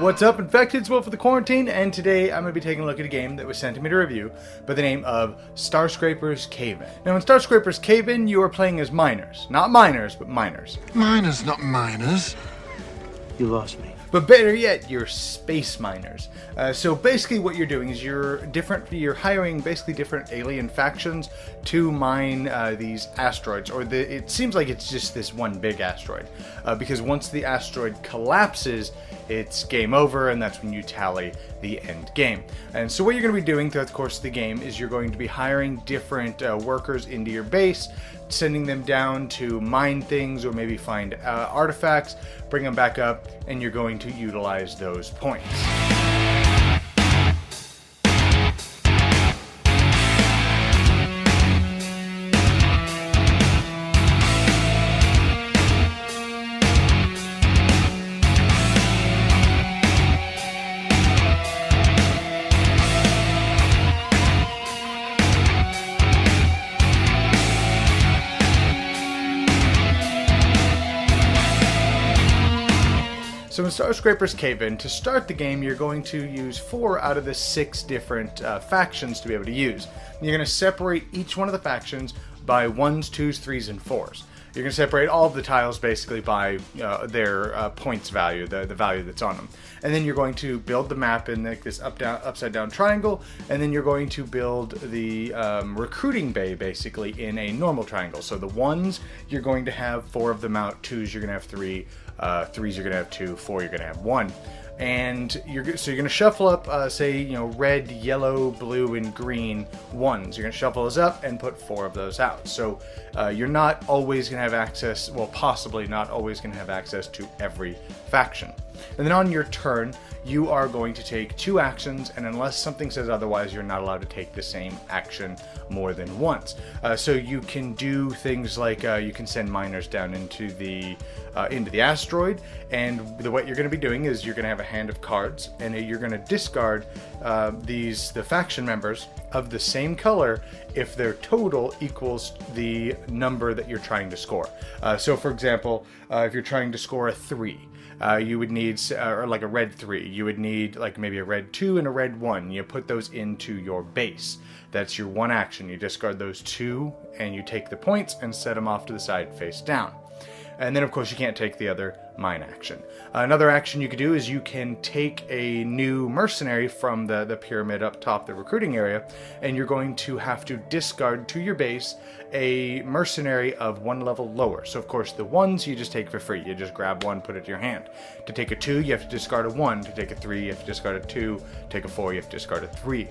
What's up, Infected? It's Wolf of the Quarantine, and today I'm going to be taking a look at a game that was sent to me to review by the name of Starscraper's Cave-In. Now, in Starscraper's Cave-In, you are playing as miners. Not miners, but miners. Miners, not miners. You lost me. But better yet, you're space miners. So basically what you're doing is you're hiring basically different alien factions to mine these asteroids, or it seems like it's just this one big asteroid. Because once the asteroid collapses, it's game over, and that's when you tally the end game. And so what you're going to be doing throughout the course of the game is you're going to be hiring different workers into your base, sending them down to mine things or maybe find artifacts, bring them back up, and you're going to utilize those points. So in Starscraper's Cave-In, to start the game, you're going to use 4 out of the 6 different factions to be able to use. You're going to separate each one of the factions by 1s, 2s, 3s, and 4s. You're going to separate all of the tiles basically by their points value, the value that's on them. And then you're going to build the map in like this upside down triangle, and then you're going to build the recruiting bay basically in a normal triangle. So the 1s, you're going to have 4 of them out, 2s you're going to have 3, 3s you're going to have 2, 4 you're going to have 1. And so you're going to shuffle up, say, red, yellow, blue, and green 1s. You're going to shuffle those up and put 4 of those out. So you're not always going to have access, well, possibly not always going to have access to every faction. And then on your turn, you are going to take 2 actions, and unless something says otherwise, you're not allowed to take the same action more than once. So you can do things like you can send miners down into the asteroid, and what you're going to be doing is you're going to have a hand of cards, and you're going to discard the faction members of the same color if their total equals the number that you're trying to score. So for example, if you're trying to score a 3, you would need, or like a red 3, you would need like maybe a red 2 and a red 1. You put those into your base. That's your one action. You discard those 2 and you take the points and set them off to the side face down. And then, of course, you can't take the other mine action. Another action you could do is you can take a new mercenary from the pyramid up top, the recruiting area, and you're going to have to discard to your base a mercenary of 1 level lower. So, of course, the 1s you just take for free. You just grab 1, put it to your hand. To take a 2, you have to discard a 1. To take a 3, you have to discard a 2. Take a 4, you have to discard a 3.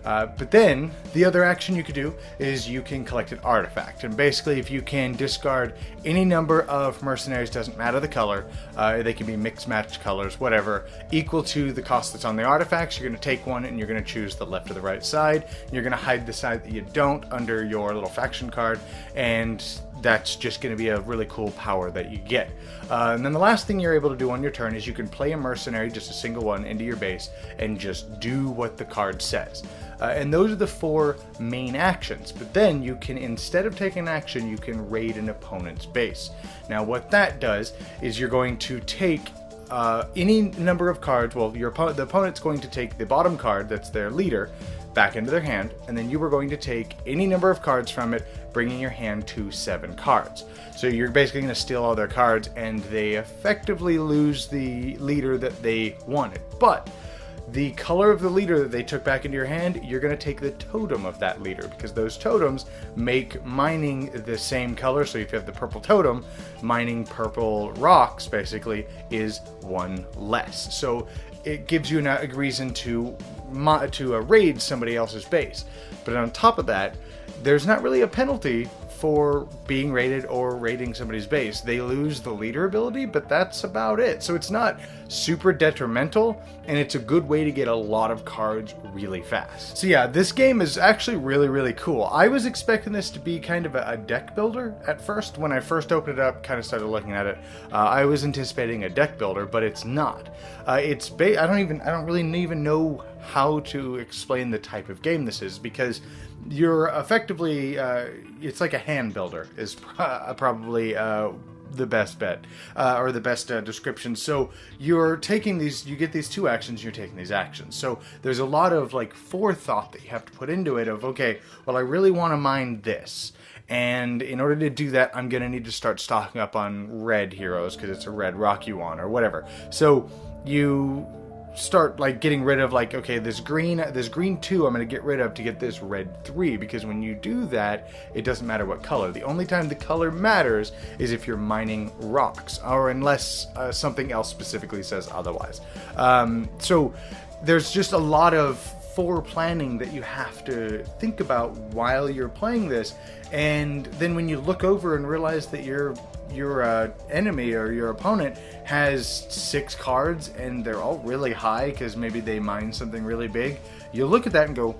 But then, the other action you could do is you can collect an artifact. And basically, if you can discard any number of mercenaries, doesn't matter the color, they can be mixed match colors, whatever, equal to the cost that's on the artifacts, you're going to take one and you're going to choose the left or the right side. You're going to hide the side that you don't under your little faction card, and that's just going to be a really cool power that you get. And then the last thing you're able to do on your turn is you can play a mercenary, just a single one, into your base and just do what the card says. And those are the 4 main actions. But then you can, instead of taking action, you can raid an opponent's base. Now what that does is you're going to take any number of cards. Well, the opponent's going to take the bottom card, that's their leader, back into their hand, and then you are going to take any number of cards from it, bringing your hand to 7 cards. So you're basically going to steal all their cards, and they effectively lose the leader that they wanted. But the color of the leader that they took back into your hand, you're going to take the totem of that leader, because those totems make mining the same color. So if you have the purple totem, mining purple rocks basically is 1 less. So it gives you a reason to raid somebody else's base. But on top of that, there's not really a penalty for being raided or raiding somebody's base. They lose the leader ability, but that's about it. So it's not super detrimental, and it's a good way to get a lot of cards really fast. So yeah, this game is actually really, really cool. I was expecting this to be kind of a deck builder at first. When I first opened it up, kind of started looking at it, I was anticipating a deck builder, but it's not. I don't really even know how to explain the type of game this is, because you're effectively, it's like a hand builder is probably the best bet, or the best description. So you're taking these, you get these 2 actions, you're taking these actions. So there's a lot of like forethought that you have to put into it of, okay, well, I really want to mine this. And in order to do that, I'm going to need to start stocking up on red heroes because it's a red rock you want or whatever. So you start like getting rid of like, okay, this green 2 I'm going to get rid of to get this red 3, because when you do that, it doesn't matter what color. The only time the color matters is if you're mining rocks, or unless something else specifically says otherwise. So there's just a lot of planning that you have to think about while you're playing this, and then when you look over and realize that your enemy or your opponent has 6 cards and they're all really high because maybe they mine something really big, you look at that and go,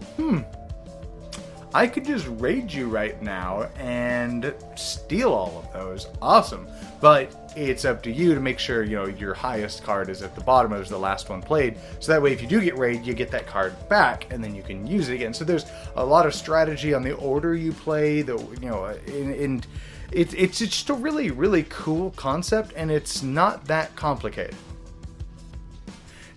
I could just raid you right now and steal all of those. Awesome. But it's up to you to make sure, you know, your highest card is at the bottom as the last one played. So that way, if you do get raided, you get that card back and then you can use it again. So there's a lot of strategy on the order you play, and it's just a really, really cool concept, and it's not that complicated.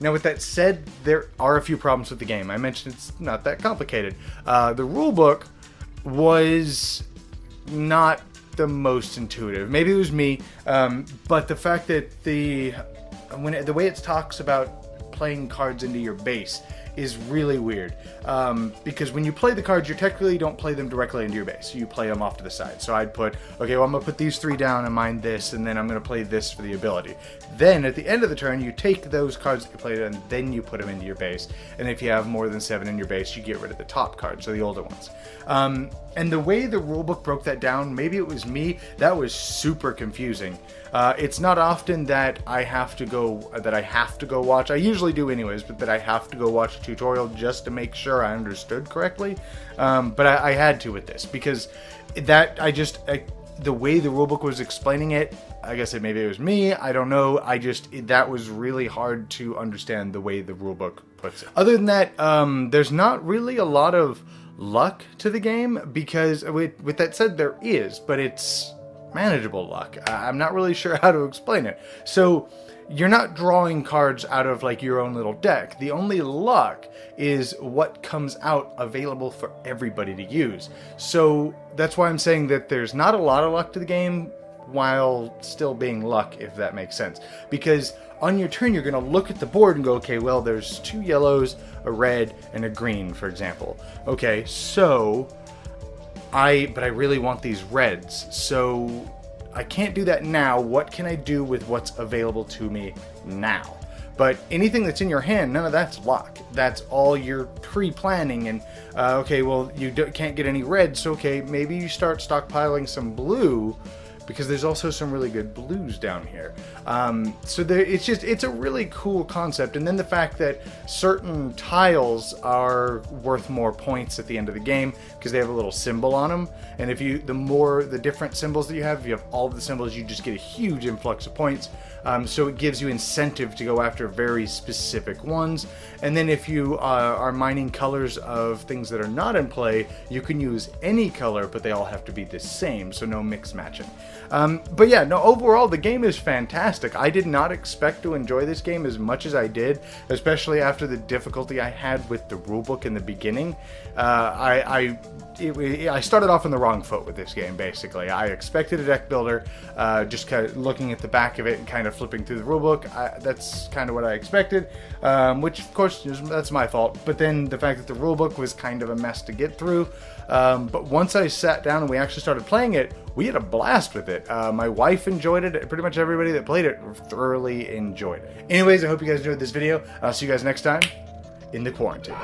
Now, with that said, there are a few problems with the game. I mentioned it's not that complicated. The rulebook was not the most intuitive. Maybe it was me, but the fact that the way it talks about playing cards into your base is really weird, because when you play the cards, you technically don't play them directly into your base. You play them off to the side. So I'd put, okay, well, I'm going to put these 3 down and mine this, and then I'm going to play this for the ability. Then at the end of the turn, you take those cards that you played and then you put them into your base. And if you have more than 7 in your base, you get rid of the top cards, so the older ones. And the way the rulebook broke that down, maybe it was me, that was super confusing. It's not often that I have to go watch. I usually do anyways, but that I have to go watch a tutorial just to make sure I understood correctly. But I had to with this, because the way the rulebook was explaining it, I guess maybe it was me, I don't know. That was really hard to understand the way the rulebook puts it. Other than that, there's not really a lot of luck to the game, because with that said, there is, but it's manageable luck. I'm not really sure how to explain it. So you're not drawing cards out of like your own little deck. The only luck is what comes out available for everybody to use. So that's why I'm saying that there's not a lot of luck to the game while still being luck, if that makes sense. Because on your turn, you're going to look at the board and go, okay, well, there's 2 yellows, a red, and a green, for example. Okay, so but I really want these reds, so I can't do that now. What can I do with what's available to me now? But anything that's in your hand, none of that's luck. That's all your pre-planning. And okay, well, you can't get any red, so okay, maybe you start stockpiling some blue, because there's also some really good blues down here. So it's a really cool concept. And then the fact that certain tiles are worth more points at the end of the game because they have a little symbol on them. And if the different symbols that you have, if you have all of the symbols, you just get a huge influx of points. So it gives you incentive to go after very specific ones. And then if you are mining colors of things that are not in play, you can use any color, but they all have to be the same, so no mix matching. But yeah, no, overall, the game is fantastic. I did not expect to enjoy this game as much as I did, especially after the difficulty I had with the rulebook in the beginning. I started off on the wrong foot with this game, basically. I expected a deck builder, just kind of looking at the back of it and kind of flipping through the rulebook. That's kind of what I expected, which, of course, that's my fault. But then the fact that the rulebook was kind of a mess to get through. But once I sat down and we actually started playing it, we had a blast with it. My wife enjoyed it. Pretty much everybody that played it thoroughly enjoyed it. Anyways, I hope you guys enjoyed this video. I'll see you guys next time in the quarantine.